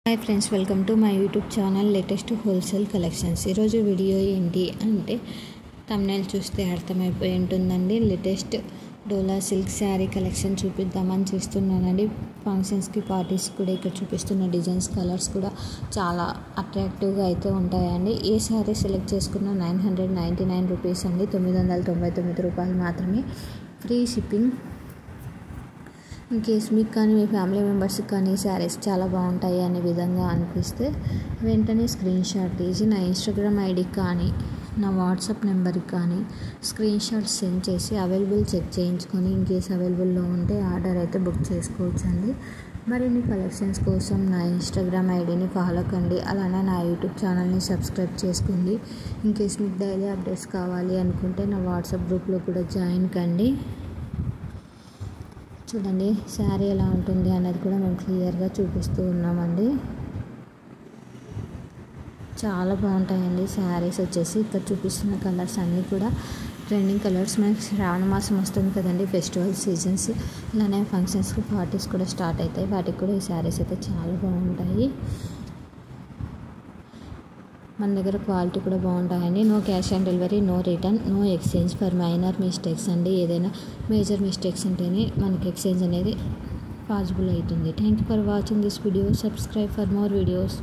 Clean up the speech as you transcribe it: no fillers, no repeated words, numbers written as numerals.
Hi friends, welcome to my YouTube channel latest wholesale collections. ఈరోజు video ఏంటి అంటే thumbnail చూస్తే అర్థమైపోయి ఉంటుందండి. లేటెస్ట్ డోలా సిల్క్ శారీ కలెక్షన్ చూపిద్దామని చూస్తున్నానండి. ఫంక్షన్స్కి, పార్టీస్కి కూడా ఇక్కడ చూపిస్తున్న డిజైన్స్, కలర్స్ కూడా చాలా అట్రాక్టివ్గా అయితే ఉంటాయండి. ఏ శారీ సెలెక్ట్ చేసుకున్న 999 రూపీస్ అండి, 999 రూపాయలు మాత్రమే, ఫ్రీ షిప్పింగ్. ఇన్ కేస్ మీకు కానీ మీ ఫ్యామిలీ మెంబర్స్కి కానీ శారీస్ చాలా బాగుంటాయి అనే విధంగా అనిపిస్తే వెంటనే స్క్రీన్ షాట్ తీసి నా ఇన్స్టాగ్రామ్ ఐడికి కానీ నా వాట్సాప్ నెంబర్కి కానీ స్క్రీన్ షాట్ సెండ్ చేసి అవైలబుల్ చెక్ చేయించుకొని ఇన్ కేస్ అవైలబుల్లో ఉంటే ఆర్డర్ అయితే బుక్ చేసుకోవచ్చండి. మరిన్ని కలెక్షన్స్ కోసం నా ఇన్స్టాగ్రామ్ ఐడిని ఫాలో కండి, అలానే నా యూట్యూబ్ ఛానల్ని సబ్స్క్రైబ్ చేసుకోండి. ఇన్ కేస్ మీకు డైలీ అప్డేట్స్ కావాలి అనుకుంటే నా వాట్సాప్ గ్రూప్లో కూడా జాయిన్ కండి. చూడండి శారీ ఎలా ఉంటుంది అనేది కూడా మేము క్లియర్గా చూపిస్తూ ఉన్నామండి. చాలా బాగుంటాయండి శారీస్ వచ్చేసి. ఇక్కడ చూపిస్తున్న కలర్స్ అన్నీ కూడా ట్రెండింగ్ కలర్స్. మనకి శ్రావణ మాసం వస్తుంది కదండి, ఫెస్టివల్ సీజన్స్, ఇలానే ఫంక్షన్స్కి, పార్టీస్ కూడా స్టార్ట్ అవుతాయి. వాటికి కూడా ఈ శారీస్ అయితే చాలా బాగుంటాయి. మన దగ్గర క్వాలిటీ కూడా బాగుంటాయండి. No cash on delivery, no return, no exchange for minor mistakes అండి. ఏదైనా మేజర్ మిస్టేక్స్ ఉంటేనే మనకి ఎక్స్చేంజ్ అనేది పాసిబుల్ అవుతుంది. Thank you for watching this video. Subscribe for more videos.